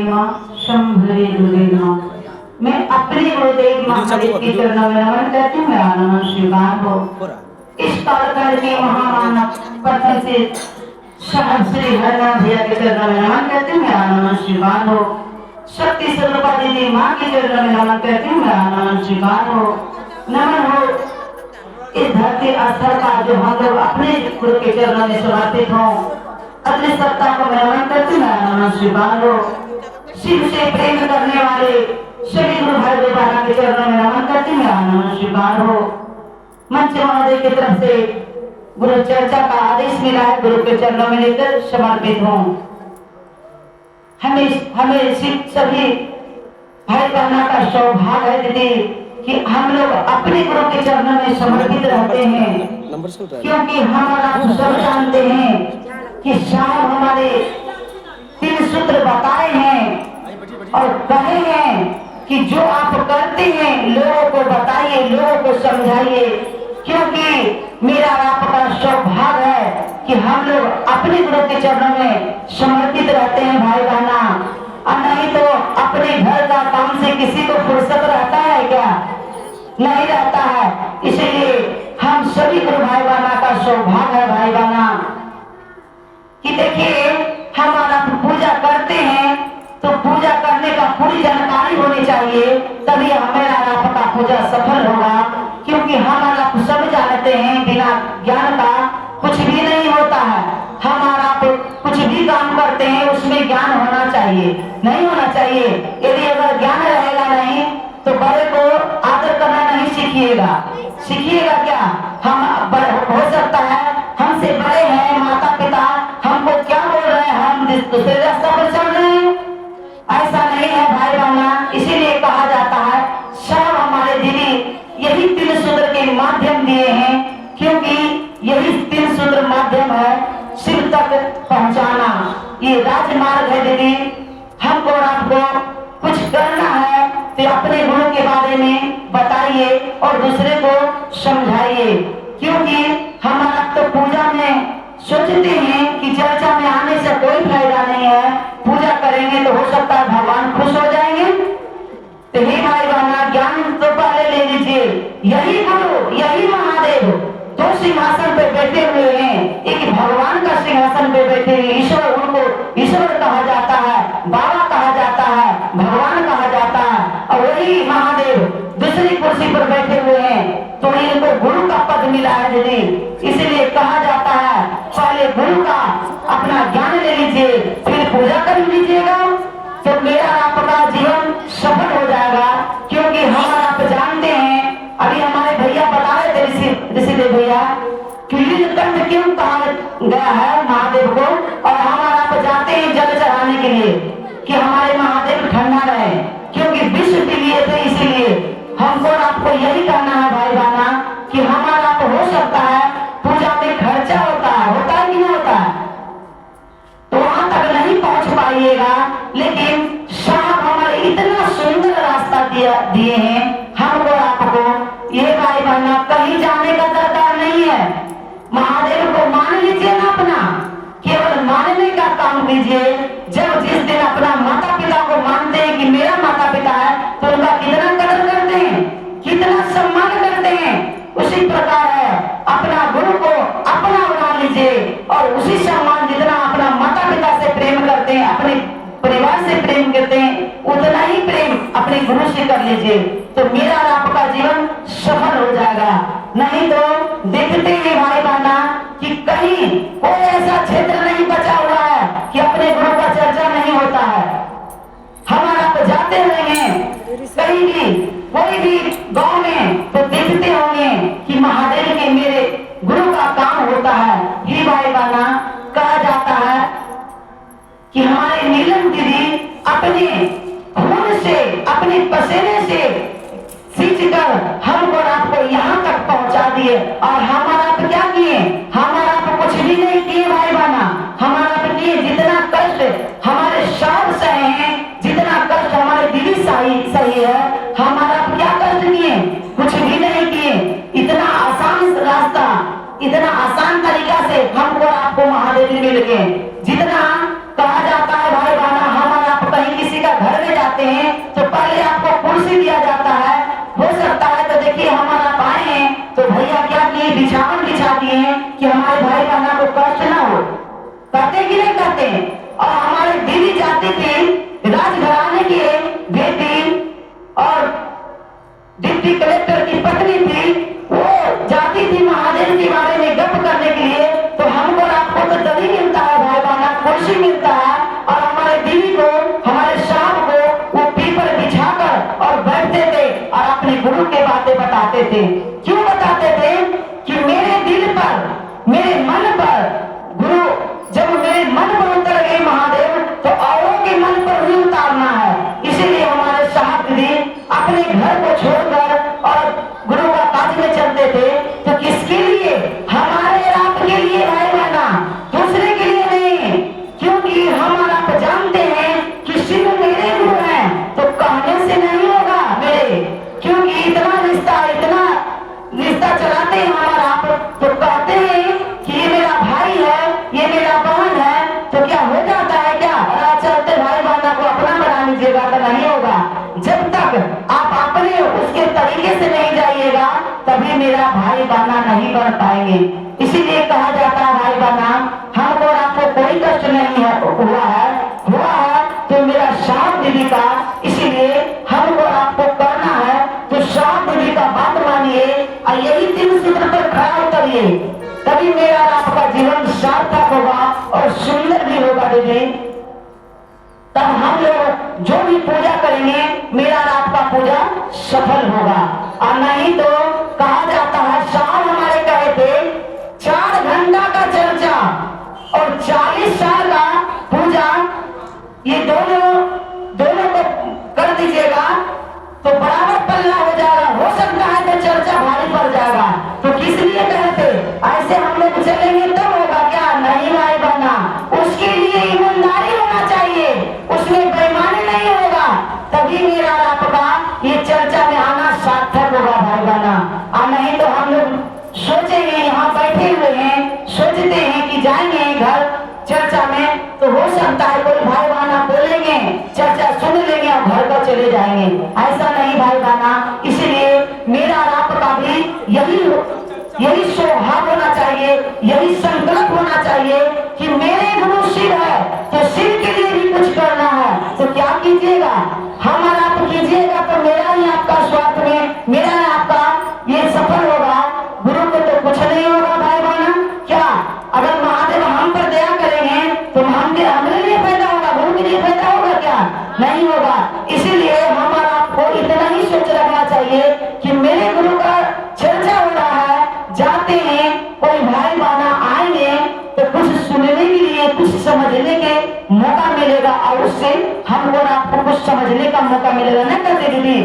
माँ, शंभरी दुर्गे माँ। मैं अपने गुरुदेव महादेव के चरणों में नमन करती हूँ। मेरा नमन स्वीकार हो। इस कालखंड के महामानव प्रथम से श्री हरिनाथ भैया के चरणों में नमन करती हूँ। मेरा नमन स्वीकार हो। शक्ति स्वरूपा दीदी माँ के चरणों में नमन करती हूँ। मेरा नमन स्वीकार हो। नमन हो इस धरती स्थल का जो हम लोग अपने गुरु के चरणों में समर्पित हों। अगली सप्ताह को मैं नमन करती हूँ। मेरा नमन स्वीकार हो। शिव से प्रेम करने वाले सभी गुरु भाई बहनों के चरणों में नमन करती हूँ। मेरा नमन स्वीकार हो। मंच महोदय की तरफ से गुरु चर्चा का आदेश मिला है, गुरु के चरणों में लेकर समर्पित हों। हमें सभी भाई बहनों का सौभाग्य है दीदी कि हम लोग अपने गुरु के चरणों में समर्पित रहते हैं, क्योंकि हमारा सब जानते हैं कि शाम हमारे 3 सूत्र बताए हैं और कहे हैं कि जो आप करते हैं लोगों को बताइए, लोगों को समझाइए, क्योंकि मेरा आपका सौभाग्य है कि हम लोग अपने गुरु के चरणों में समर्पित रहते हैं भाई बहना। और नहीं तो अपने घर का काम से किसी को फुर्सत रहता है क्या? नहीं रहता है। इसलिए हम सभी गुरु भाई बहना का सौभाग्य है भाई बहना कि देखिए हमारा पूजा करते हैं तो पूजा करने का पूरी जानकारी होनी चाहिए, तभी हमारा आपका पूजा सफल होगा। क्योंकि हमारा सब जानते हैं बिना ज्ञान का कुछ भी नहीं होता है। हमारा कुछ भी काम करते हैं उसमें ज्ञान होना चाहिए, नहीं होना चाहिए। यदि अगर ज्ञान रहेगा नहीं तो बड़े को आदर करना नहीं सीखिएगा। सीखिएगा क्या? हम हो सकता है हमसे बड़े हैं माता पिता, हमको क्या बोल रहे हैं, हम दूसरे रास्ता पर चल रहे हैं, ऐसा नहीं है भाई बहना। इसीलिए कहा जाता है सब हमारे दीदी यही 3 सूत्र के माध्यम दिए हैं, क्योंकि यही 3 सूत्र माध्यम है शिव तक पहुंचाना। ये राजमार्ग है दीदी। हमको और आपको कुछ करना है तो अपने गुरु के बारे में बताइए और दूसरे को समझाइए, क्योंकि हमारा तो पूजा में सोचते हैं कि चर्चा में आने से कोई फायदा नहीं है, पूजा करेंगे तो हो सकता है भगवान खुश हो जाएंगे। तो हे भाई बहना ज्ञान तो पहले ले लीजिए। यही गुरु यही महादेव 2 सिंहासन पे बैठे हुए हैं। एक भगवान का सिंहासन पे बैठे हुए ईश्वर, उनको ईश्वर कहा जाता है, बाबा कहा जाता है, भगवान कहा जाता है, और वही महादेव दूसरी कुर्सी पर बैठे हुए हैं। तो इनको गुरु का पद मिला है दीदी। इसलिए कहा जाता है पहले गुरु का अपना ज्ञान ले लीजिए, फिर पूजा कर लीजिएगा, तो मेरा आपका जीवन सफल हो जाएगा। क्योंकि हम आप जानते हैं, अभी हमारे भैया बता रहे थे ऋषिदेव भैया कि नीलकंठ क्यों कहा गया है महादेव को, और हम आप जाते हैं जल चढ़ाने के लिए कि हमारे महादेव ठंडा रहे, क्योंकि विश्व के लिए थे। इसीलिए हमको आपको यही कहना है भाई बहना कि हमारा तो हो सकता है पूजा में खर्चा होता है कि नहीं होता है, तो वहां तक नहीं पहुंच पाइएगा। लेकिन साहब हमारे इतना सुंदर रास्ता दिए हैं हमको आपको। ये भाई बहना कहीं जाने का दरकार नहीं है। महादेव को मान लीजिए ना अपना, केवल मानने का काम कीजिए। जब जिस दिन अपना माता पिता को मानते हैं कि मेरा माता पिता है, तो उनका कितना कदर करते हैं, कितना सम्मान करते हैं। उसी प्रकार है अपना गुरु को अपना बना लीजिए, और उसी सम्मान जितना अपना माता पिता से प्रेम करते हैं, अपने परिवार से प्रेम करते हैं, उतना ही प्रेम अपने गुरु से कर लीजिए, तो मेरा और आपका जीवन सफल हो जाएगा। नहीं तो देखते हैं भाई बहना कि कहीं कोई ऐसा क्षेत्र नहीं बचा हुआ है कि अपने गुरु का चर्चा नहीं होता है। हमारा तो जाते हुए हैं कहीं भी कोई भी गांव में तो देखते होंगे कि महादेव के मेरे गुरु का काम होता है। ही भाई बहना कहा जाता है कि हमारे नीलम दीदी अपने खून से अपने पसीने से सींच कर हमको आपको यहाँ तक पहुँचा दिए, और हमारा आप क्या किए? हमारा आप कुछ भी नहीं किए भाई बहना। हमारा आप किए जितना कष्ट हमारे साथ सहे हैं, जितना कष्ट हमारे दीदी सही है, हमारा आप क्या कष्ट किए? कुछ भी नहीं किए। इतना आसान रास्ता, इतना आसान तरीका से हमको आपको महादेव मिल गए। जितना कहा जाता है भाई बहना हमारा आप कहीं किसी चाहिए कि हमारे भाई बहना को कष्ट ना हो। करते कि नहीं करते? और हमारे दीदी जाती थी राजघराने की बेटी और डिप्टी कलेक्टर की पत्नी थी, वो जाती थी महादेव के बारे में गप करने के लिए, तो हमको आपको तो दही मिलता है भाई बहना, कुर्सी मिलता है, और हमारे दीदी को हमारे साहब को वो पीपर बिछाकर और बैठते थे और अपने गुरु के बातें बताते थे। क्यों बताते थे? कि मेरे दिल पर, मेरे मन पर गुरु जब मेरे मन पर उतर गए महादेव, तो औरों के मन पर भी उतारना है। इसीलिए हमारे साहब दीदी अपने घर को छोड़कर और गुरु का काज में चलते थे। तो किसके लिए? हमारे आपके लिए भाई बहना, दूसरे के लिए नहीं। क्योंकि हम और आप जानते हैं कि शिव मेरे गुरु हैं, तो कहने से नहीं होगा मेरे, क्योंकि इतना रिश्ता चलाते हैं हमारा आप, तो कहते हैं कि ये मेरा भाई है, ये मेरा बहन है, तो क्या हो जाता है क्या? चलते भाई बहना को अपना बना लीजिएगा तो नहीं होगा। जब तक आप अपने उसके तरीके से नहीं जाइएगा, तभी मेरा भाई बहना नहीं बन पाएंगे। इसीलिए कहा जाता है भाई बहना, हमको और आपको कोई कष्ट नहीं हुआ है तो मेरा साहब दीदी का। इसीलिए हमको और आपको करना है तो साहब दीदी का बात मानिए और यही 3 सूत्र पर खड़ा उतरिए, तभी मेरा आपका जीवन सार्थक होगा और सुंदर भी होगा दीदी। तब हम लोग जो भी पूजा करेंगे, मेरा आपका पूजा सफल होगा। और नहीं तो कहा जाता है, साहब हमारे कहे थे 4 घंटा का चर्चा और 40 साल का पूजा, ये दोनों को कर दीजिएगा तो बराबर पल्ला हो जाएगा। हो सकता है तो चर्चा भारी पड़ जाएगा। तो किस लिए कहते ऐसे हम लोग चलेंगे तब होगा क्या? नहीं भाई बहना, उसके लिए ईमानदारी होना चाहिए, उसमें बेईमानी नहीं होगा, तभी मेरा आपका ये चर्चा में आना सार्थक होगा भाई बहना। और नहीं तो हम लोग सोचेंगे, यहाँ बैठे हुए हैं, सोचते हैं कि जाएंगे घर चर्चा में, तो हो सकता है कोई भाई बहना बोलेंगे, चर्चा सुन लेंगे और घर को चले जाएंगे। ऐसा नहीं भाई बहना। इसलिए मेरा आपका भी यही स्वभाव होना चाहिए, यही संकल्प होना चाहिए कि मेरे गुरु शिव है तो शिव के लिए भी कुछ करना है। तो क्या कीजिएगा? हम और आप कीजिएगा तो मेरा ही आपका स्वार्थ में, मेरा ही आपका ये सफल होगा। गुरु को तो कुछ नहीं होगा भाई बहना। क्या अगर महादेव हम पर दया करेंगे तो हमारे लिए फायदा होगा, गुरु के लिए फायदा होगा क्या? नहीं होगा। इसीलिए हम और आपको इतना ही सोच रखना चाहिए कि मेरे गुरु का चर्चा हो रहा है, जाते हैं, कोई भाई बहना आएंगे तो कुछ सुनने के लिए, कुछ समझने के मौका मिलेगा और उससे हम और आपको कुछ समझने का मौका मिलेगा। नहीं करते दीदी?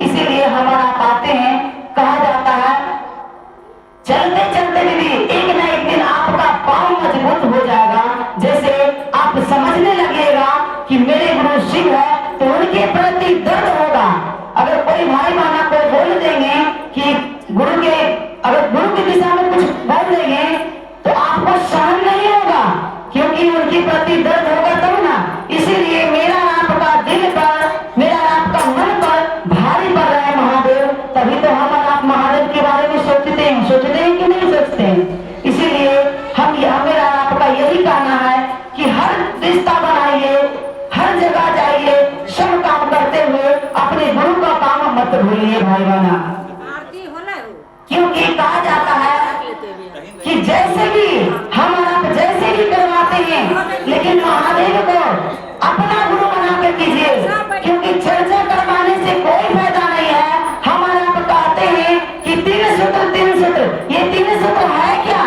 इसीलिए हमारा आप आते हैं, कहा जाता है चलते चलते दीदी एक ना एक दिन आपका पांव मजबूत हो जाएगा। जैसे आप समझने लगेगा कि मेरे गुरु शिव है, तो उनके प्रति दर्द होगा। अगर कोई भाई बहना को बोल देंगे कि अगर गुरु की दिशा में कुछ बोल देंगे तो आपको सहन नहीं होगा, क्योंकि उनके प्रति दर्द होगा तब ना। इसीलिए मेरा आपका दिल पर, मेरा आपका मन पर भारी पड़ रहा है महादेव, तभी तो हम आप महादेव के बारे में सोचते हैं कि नहीं सोचते हैं। इसीलिए मेरा आपका यही कहना है कि हर रिश्ता बनाइए, हर जगह जाइए, सब काम करते हुए अपने गुरु का काम मत भूलिए भाई बहना। क्योंकि कहा जाता है कि जैसे भी हम आप जैसे भी करवाते हैं, लेकिन महादेव को अपना गुरु बना कर कीजिए, क्योंकि चर्चा करवाने से कोई फायदा नहीं है। हम आप कहते हैं कि 3 सूत्र, ये 3 सूत्र है क्या?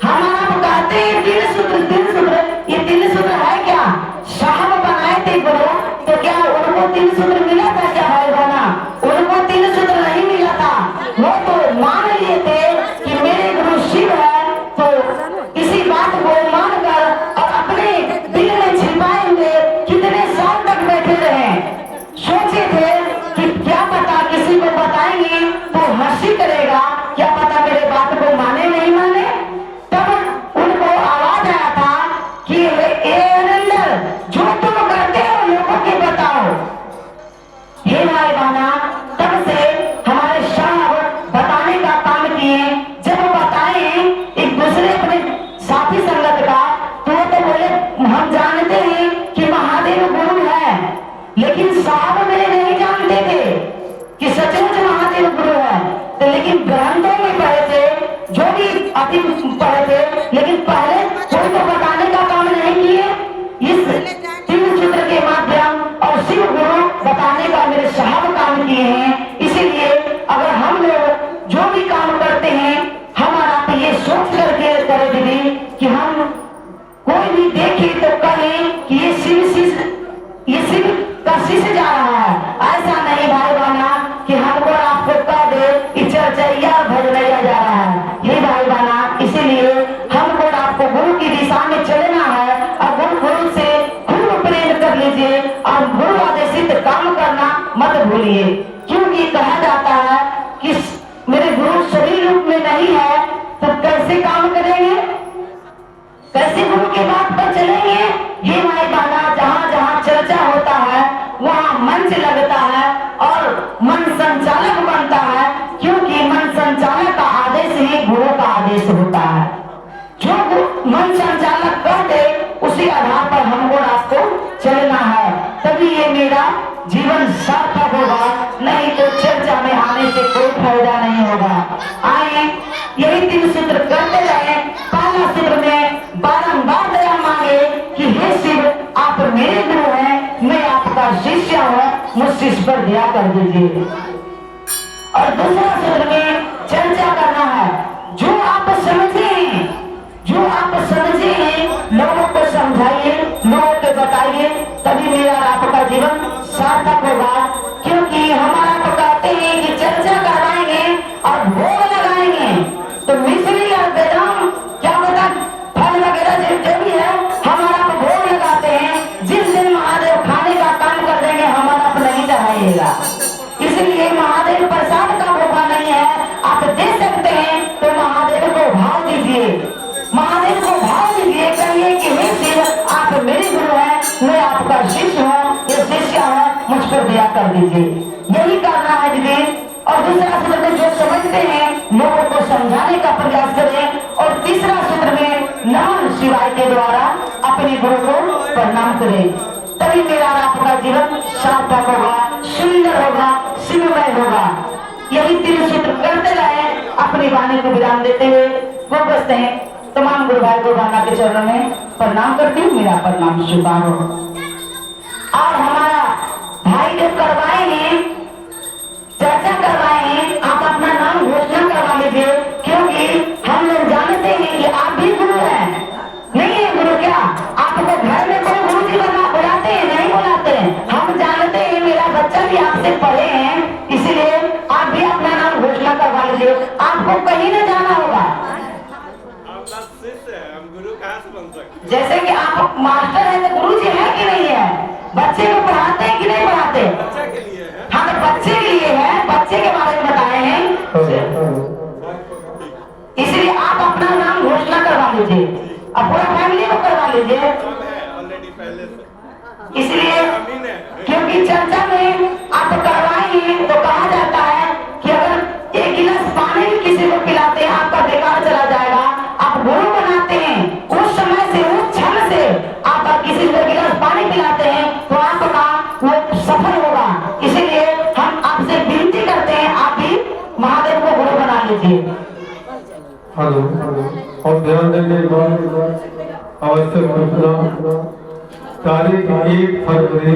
हम आप कहते हैं 3 सूत्र, ये 3 सूत्र है क्या? साहब बनाए थे गुरु, तो क्या उनको 3 सूत्र मिला था क्या भाई बहना? उनको 3 सूत्र नहीं मिला था। वो तो मान लिए थे कि मेरे गुरु शिव है, तो इसी बात को मानकर और अपने दिल में छिपाए हुए कितने साल तक बैठे रहे। सोच लेकिन साहब मेरे नहीं जानते थे कि सचमुच महादेव गुरु है। तो लेकिन ग्रंथों में पढ़े थे, जो भी अति पढ़े थे, लेकिन पहले कोई तो बताने का काम नहीं किए। इस तीन सूत्र के माध्यम और शिव गुरु बताने का मेरे साहब काम किए हैं। इसीलिए अगर हम लोग जो भी काम करते हैं, हमारा आप ये सोच करके करें दीदी कि हम कोई भी देखे तो कहें कि ये शिव का शिष्य जा रहा है। ऐसा नहीं भाई बहना कि हमको आपको कह दे कि चर्चैया भजनैया जा रहा है, ये भाई बहना। इसीलिए हमको आपको गुरु की दिशा में चलना है और गुरु से खूब प्रेम कर लीजिए और गुरु आदेशित काम करना मत भूलिए। क्योंकि कहा जाता है कि मेरे गुरु शरीर रूप में नहीं है तो कैसे काम करेंगे, कैसे गुरु की बात पर चलेंगे। ये भाई बहना जहाँ जहाँ चर्चा होता है वहाँ मंच लगता है और मन संचालक बनता है, क्योंकि मन संचालक का आदेश ही गुरु का आदेश होता है। जो मन संचालक कहते उसी आधार पर हमको आपको चलना है, तभी ये मेरा जीवन सार्थक होगा। नहीं तो चर्चा में आने से कोई फायदा नहीं होगा। आए यही तीन सूत्र करते रहे। पहला सूत्र में बारंबार दया मांगे कि हे शिव आप मेरे गुरु हैं, मैं आपका शिष्य हूँ, मुझसे इस पर दया कर दीजिए। और दूसरा सूत्र में चर्चा करना है, जो आप समझे हैं, जो आप समझे हैं लोगों को समझाइए, लोगों को बताइए, तभी मेरा आपका जीवन सार्थक होगा। क्योंकि हमारा तो कहते हैं कि चर्चा करवाएंगे और भोग लगाएंगे तो मिश्री और बेदाम क्या बता फल वगैरह जो भी है हमारा तो भोग लगाते हैं। जिस दिन महादेव खाने का काम कर देंगे हमारा तो नहीं चढ़ाइएगा। इसलिए महादेव प्रसाद का भोगा नहीं है, आप दे सकते हैं तो महादेव को भाव दीजिए, महादेव को भाव दीजिए। कहिए कि हे शिव आप मेरे गुरु हैं, मैं आपका शिष्य हूँ, ये शिष्य है, मुझ पर दया कर दीजिए। यही करना है दीदी। और दूसरा सूत्र में जो समझते हैं लोगों को समझाने का प्रयास करें। और तीसरा सूत्र में नमः शिवाय के द्वारा अपने गुरु को प्रणाम करें, तभी मेरा आपका जीवन सार्थक होगा, सुंदर होगा, शिवमय होगा। यही तीन सूत्र करते रहे। अपनी वाणी को विराम देते हुए वो बसते हैं। तमाम गुरु भाई को बाबा के चरणों में प्रणाम करती हूँ, मेरा प्रणाम स्वीकार हो। और हमारा भाई जो करवाएंगे, चर्चा करवाएंगे, आप अपना नाम घोषणा करवा लीजिए। क्योंकि हम लोग जानते हैं कि आप भी गुरु हैं, नहीं है गुरु क्या? आपको घर में कोई गुरु जी बना बुलाते हैं? नहीं बुलाते हैं। हम जानते हैं, मेरा बच्चा भी आपसे पढ़े हैं, इसलिए आप भी अपना नाम घोषणा करवा लीजिए। आपको कहीं न जाना होगा। जैसे कि आप मास्टर हैं तो गुरु जी है कि नहीं है? बच्चे को पढ़ाते हैं कि नहीं पढ़ाते? बच्चे के लिए है। हाँ तो बच्चे के लिए है, बच्चे के बारे में बताए हैं, इसलिए आप अपना नाम घोषणा करवा लीजिए और पूरा फैमिली को करवा लीजिए। इसलिए क्योंकि चर्चा में आप करवाएंगे तो कहा जाता है कि अगर एक गिलास पानी भी किसी को पिलाते हैं आपका बेकार चला जाएगा। आप गुरु बनाते हैं, उस समय से उस क्षण से आप किसी को गिलास पानी पिलाते हैं तो आपका वो सफल होगा। इसीलिए हम आपसे विनती करते हैं, आप भी महादेव को गुरु बना लीजिए। हेलो, और ध्यान देने के बाद आवश्यक सूचना, तारीख 1 फरवरी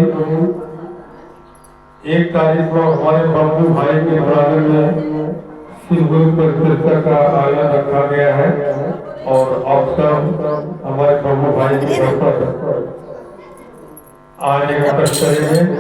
1 तारीख को हमारे बाबू भाई के बराबर में शिव गुरु प्रतिष्ठा का आयोजन रखा गया है और अवसर हमारे बाबू भाई के घर पर आने का कष्ट करेंगे।